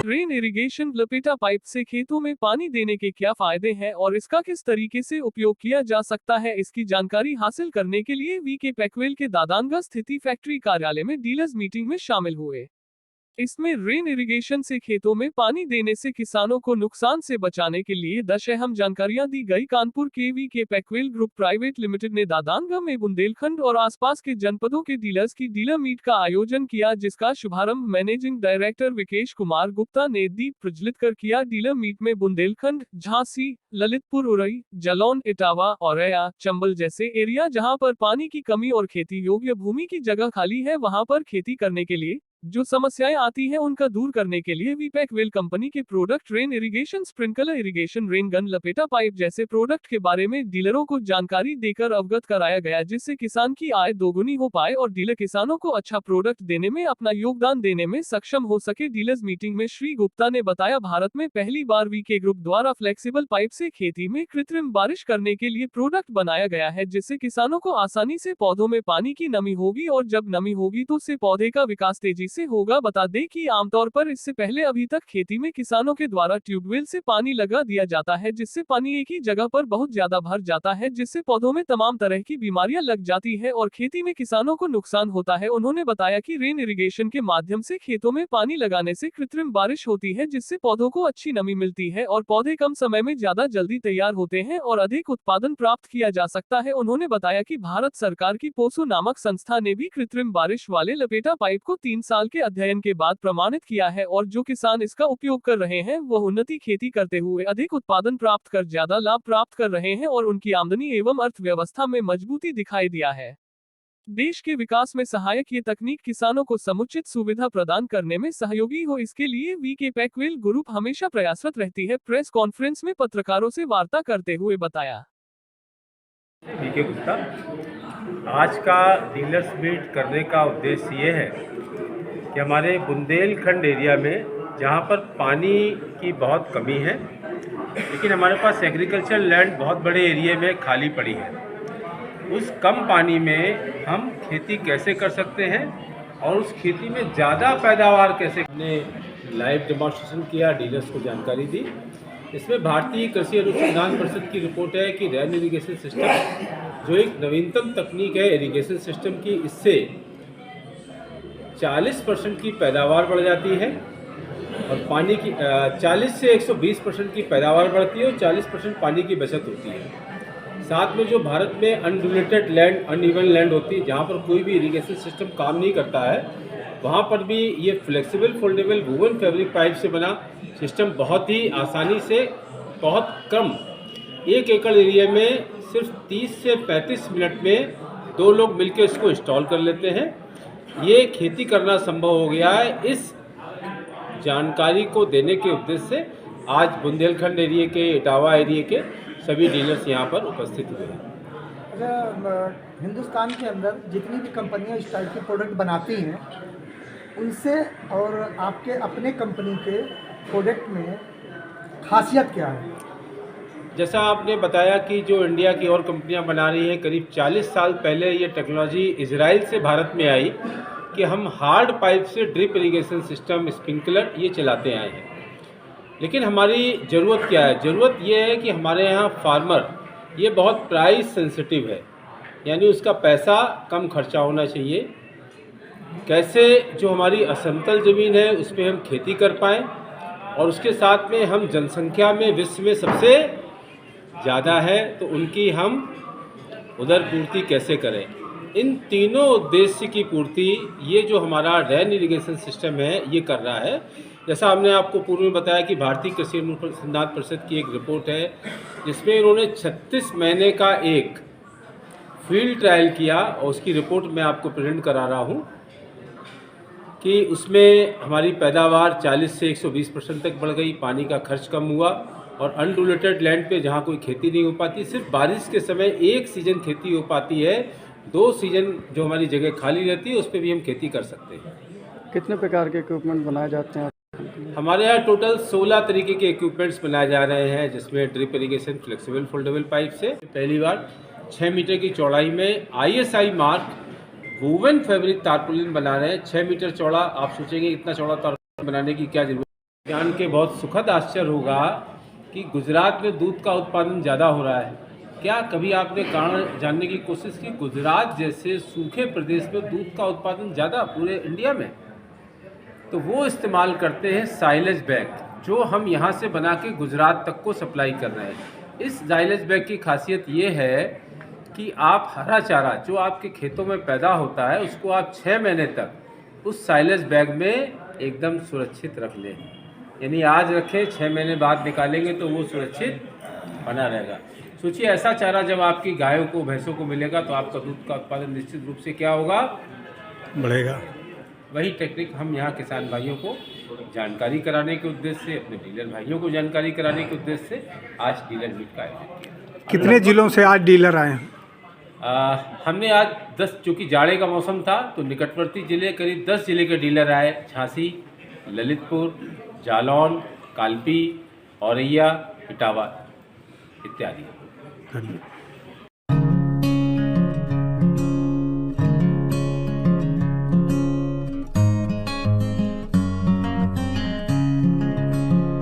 Rain irrigation लपेटा pipe से खेतों में पानी देने के क्या फायदे हैं और इसका किस तरीके से उपयोग किया जा सकता है, इसकी जानकारी हासिल करने के लिए वीके पैकवेल के दादानगा स्थित फैक्ट्री कार्यालय में डीलर्स मीटिंग में शामिल हुए। इसमें रेन इरिगेशन से खेतों में पानी देने से किसानों को नुकसान से बचाने के लिए 10 अहम जानकारियां दी गई। कानपुर के वीके पैकवेल ग्रुप प्राइवेट लिमिटेड ने दादानगा में बुंदेलखंड और आसपास के जनपदों के डीलर्स की डीलर मीट का आयोजन किया, जिसका शुभारंभ मैनेजिंग डायरेक्टर विकेश कुमार गुप्ता ने दीप प्रज्वलित कर किया। डीलर मीट में बुंदेलखंड, झांसी, ललितपुर, उरई, जालौन, इटावा, औरैया, चंबल जैसे एरिया जहां पर पानी की कमी और खेती योग्य भूमि की जगह खाली है, वहां पर खेती करने के लिए जो समस्याएं आती हैं उनका दूर करने के लिए वीपैकवेल कंपनी के product rain irrigation, sprinkler irrigation, rain gun, लपेटा पाइप जैसे प्रोडक्ट के बारे में डीलरों को जानकारी देकर अवगत कराया गया, जिससे किसान की आय दोगुनी हो पाए और डीलर किसानों को अच्छा प्रोडक्ट देने में अपना योगदान देने में सक्षम हो सके। डीलर्स मीटिंग में श्री गुप्ता ने बताया, भारत में पहली बार वीके ग्रुप द्वारा फ्लेक्सिबल पाइप से खेती में कृत्रिम बारिश करने के लिए प्रोडक्ट बनाया गया है, जिससे किसानों को आसानी से पौधों में पानी की नमी होगी और जब नमी होगी तो उससे पौधे का विकास तेजी से होगा। बता दें कि आमतौर पर इससे पहले अभी तक खेती में किसानों के द्वारा ट्यूबवेल से पानी लगा दिया जाता है, जिससे पानी एक ही जगह पर बहुत ज्यादा भर जाता है, जिससे पौधों में तमाम तरह की बीमारियां लग जाती है और खेती में किसानों को नुकसान होता है। उन्होंने बताया कि रेन इरिगेशन के माध्यम से खेतों में पानी लगाने से कृत्रिम बारिश होती है, जिससे पौधों को अच्छी नमी मिलती है और पौधे कम समय में ज्यादा जल्दी तैयार होते हैं और अधिक उत्पादन प्राप्त किया जा सकता है। उन्होंने बताया कि भारत सरकार की पोसो नामक संस्था ने भी कृत्रिम बारिश वाले लपेटा पाइप को 3 साल के अध्ययन के बाद प्रमाणित किया है और जो किसान इसका उपयोग कर रहे हैं वह उन्नति खेती करते हुए अधिक उत्पादन प्राप्त कर ज्यादा लाभ प्राप्त कर रहे हैं और उनकी आमदनी एवं अर्थव्यवस्था में मजबूती दिखाई दिया है। देश के विकास में सहायक ये तकनीक किसानों को समुचित सुविधा प्रदान करने में सहयोगी हो, इसके लिए वीके पैकवेल ग्रुप हमेशा प्रयासरत रहती है। प्रेस कॉन्फ्रेंस में पत्रकारों से वार्ता करते हुए बताया। वीके गुप्ता, आज का डीलर्स मीट करने का उद्देश्य ये है कि हमारे बुंदेलखंड एरिया में जहाँ पर पानी की बहुत कमी है, लेकिन हमारे पास एग्रीकल्चर लैंड बहुत बड़े एरिया में खाली पड़ी है, उस कम पानी में हम खेती कैसे कर सकते हैं और उस खेती में ज़्यादा पैदावार कैसे। हमने लाइव डेमोन्स्ट्रेशन किया, डीलर्स को जानकारी दी। इसमें भारतीय कृषि अनुसंधान परिषद की रिपोर्ट है कि रेन इरिगेशन सिस्टम जो एक नवीनतम तकनीक है इरिगेशन सिस्टम की, इससे 40% की पैदावार बढ़ जाती है और पानी की 40 से 120% की पैदावार बढ़ती है और 40% पानी की बचत होती है। साथ में जो भारत में अनडिलेटेड लैंड, अनइवन लैंड होती है जहाँ पर कोई भी इरिगेशन सिस्टम काम नहीं करता है, वहाँ पर भी ये flexible foldable woven fabric pipe से बना सिस्टम बहुत ही आसानी से बहुत कम 1 एकड़ एरिया में सिर्फ 30 से 35 मिनट में 2 लोग मिलकर इसको इंस्टॉल कर लेते हैं। ये खेती करना संभव हो गया है। इस जानकारी को देने के उद्देश्य से आज बुंदेलखंड एरिया के, इटावा एरिया के सभी डीलर्स यहाँ पर उपस्थित हुए हैं। अच्छा, हिंदुस्तान के अंदर जितनी भी कंपनियाँ इस टाइप के प्रोडक्ट बनाती हैं, उनसे और आपके अपने कंपनी के प्रोडक्ट में खासियत क्या है? जैसा आपने बताया कि जो इंडिया की और कंपनियां बना रही हैं, करीब 40 साल पहले ये टेक्नोलॉजी इजराइल से भारत में आई कि हम हार्ड पाइप से ड्रिप इरिगेशन सिस्टम, स्प्रिंकलर ये चलाते आए हैं। लेकिन हमारी ज़रूरत क्या है? ज़रूरत ये है कि हमारे यहाँ फार्मर ये बहुत प्राइस सेंसिटिव है, यानी उसका पैसा कम खर्चा होना चाहिए। कैसे जो हमारी असमतल ज़मीन है उस पर हम खेती कर पाएँ और उसके साथ में हम जनसंख्या में विश्व में सबसे ज़्यादा है, तो उनकी हम उधर पूर्ति कैसे करें। इन तीनों उद्देश्य की पूर्ति ये जो हमारा रेन इरिगेशन सिस्टम है ये कर रहा है। जैसा हमने आपको पूर्व में बताया कि भारतीय कृषि अनुसंधान परिषद की एक रिपोर्ट है जिसमें इन्होंने 36 महीने का एक फील्ड ट्रायल किया और उसकी रिपोर्ट मैं आपको प्रेजेंट करा रहा हूँ कि उसमें हमारी पैदावार 40 से 120% तक बढ़ गई, पानी का खर्च कम हुआ और अनडिलेटेड लैंड पे जहाँ कोई खेती नहीं हो पाती, सिर्फ बारिश के समय 1 सीज़न खेती हो पाती है, 2 सीज़न जो हमारी जगह खाली रहती है उस पर भी हम खेती कर सकते हैं। कितने प्रकार के इक्विपमेंट बनाए जाते हैं? हमारे यहाँ टोटल 16 तरीके के इक्विपमेंट्स बनाए जा रहे हैं, जिसमें drip irrigation flexible foldable pipe से पहली बार 6 मीटर की चौड़ाई में ISI mark woven fabric tarpaulin बना रहे हैं। 6 मीटर चौड़ा। आप सोचेंगे इतना चौड़ा तारपुलिन बनाने की क्या जरूरत जान के बहुत सुखद आश्चर्य होगा कि गुजरात में दूध का उत्पादन ज़्यादा हो रहा है। क्या कभी आपने कारण जानने की कोशिश की गुजरात जैसे सूखे प्रदेश में दूध का उत्पादन ज़्यादा पूरे इंडिया में? तो वो इस्तेमाल करते हैं साइलेज बैग, जो हम यहाँ से बना के गुजरात तक को सप्लाई कर रहे हैं। इस साइलेज बैग की खासियत ये है कि आप हरा चारा जो आपके खेतों में पैदा होता है उसको आप 6 महीने तक उस साइलेज बैग में एकदम सुरक्षित रख लें। यानी आज रखें, 6 महीने बाद निकालेंगे तो वो सुरक्षित बना रहेगा। सोचिए, ऐसा चारा जब आपकी गायों को भैंसों को मिलेगा तो आपका दूध का उत्पादन निश्चित रूप से क्या होगा, बढ़ेगा। वही टेक्निक हम यहाँ किसान भाइयों को जानकारी कराने के उद्देश्य से, अपने डीलर भाइयों को जानकारी कराने के उद्देश्य से आज डीलर मीट का आयोजन किया। कितने जिलों से आज डीलर आए हैं? हमने आज 10, चूँकि जाड़े का मौसम था तो निकटवर्ती जिले करीब 10 जिले के डीलर आए। झांसी, ललितपुर, जालौन, कालपी, औरैया, इटावा इत्यादि।